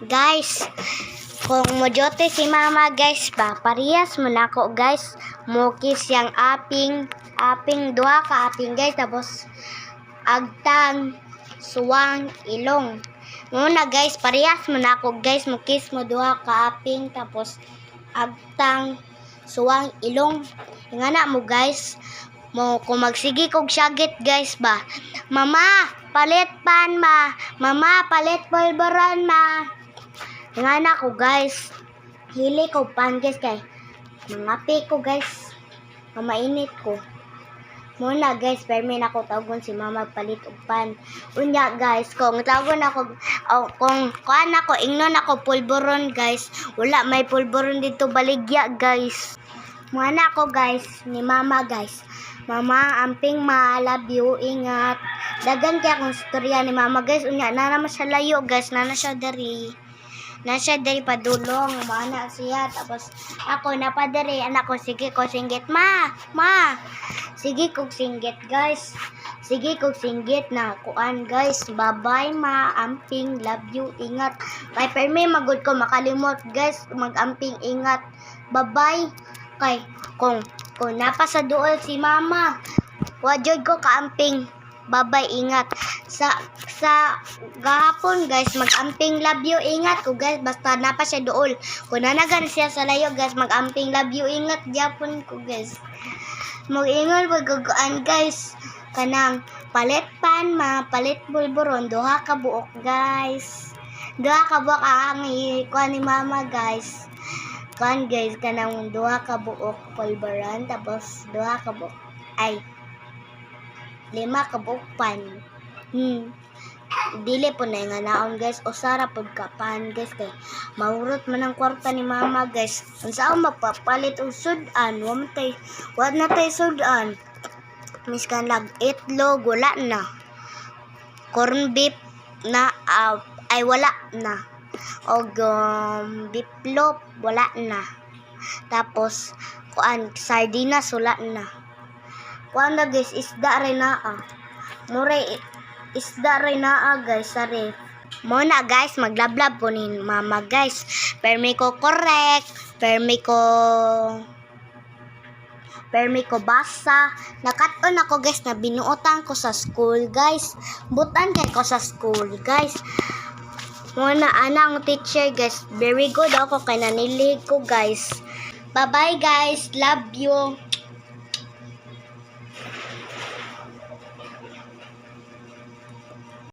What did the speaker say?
Guys, kung mojote si mama guys ba, parehas mo na ako guys. Mukis yang aping duha ka aping guys. Tapos agtang suwang ilong. Muna guys, parehas mo na ako guys. Mukis mo duha ka aping. Tapos agtang suwang ilong. Nga na mo guys. Kung magsigi kog syagit guys ba. Mama, palit pan ma. Mama, palit pulburon ma. Nga na ko guys. Hili ko pan guys kay mangapi ko guys. Mainit ko. Muna guys, permi na ko tawagon si mama palit og pan. Unya guys, kung tawagon ako kung kuan ako ingnon ako pulburon guys. Wala may pulburon dito baligya guys. Muna ako guys ni mama guys. Mama, amping ma, love you, ingat. Dagan kaya akong storya ni mama guys. Unya na naman siya layo guys. Nana siya dari. Nasa dari padulong, mana siya. Tapos ako napadari, anak ko, sige ko singgit. Ma, sige kong singgit guys. Sige kong singgit na kuan guys. Bye-bye ma, amping, love you, ingat. Kay permi magud ko makalimot guys, mag-amping, ingat. Bye-bye. Kay kung napa sa duol si mama, wajod ko kaamping. Bye-bye, ingat. Sa gahapon guys, mag-amping love you, ingat ko guys. Basta napa siya dool. Kung nanagan siya sa layo guys, mag-amping love you, ingat. Japon ko guys. Mag-ingat pagkukuan guys. Kanang palit pan ma, palit bulburon. Duha ka buok guys. Duha ka buok ang kuan ni mama guys. Kuan guys, kanang duha ka buok pulburon. Tapos duha ka buok ay 5 ka buok pan. Dili po na nga naon guys. Usara pod ka pan guys. Kay maurot man ang kwarta ni mama guys. Unsa ang mapapalit og sudan? Wa na tay sudan. Miskan lag itlog wala na. Corn beef na ay wala na. Og biplop wala na. Tapos kuan sardinas wala na. Kuan na guys, isda rin na Muray isda rin na guys, sari. Muna guys, maglablab po ni mama guys. Permi ko correct. Permi ko basa. Nakaton ako guys na binuotan ko sa school guys. Butan kay ko sa school guys. Muna anang teacher guys. Very good ako kay nanilig ko guys. Bye bye guys. Love you.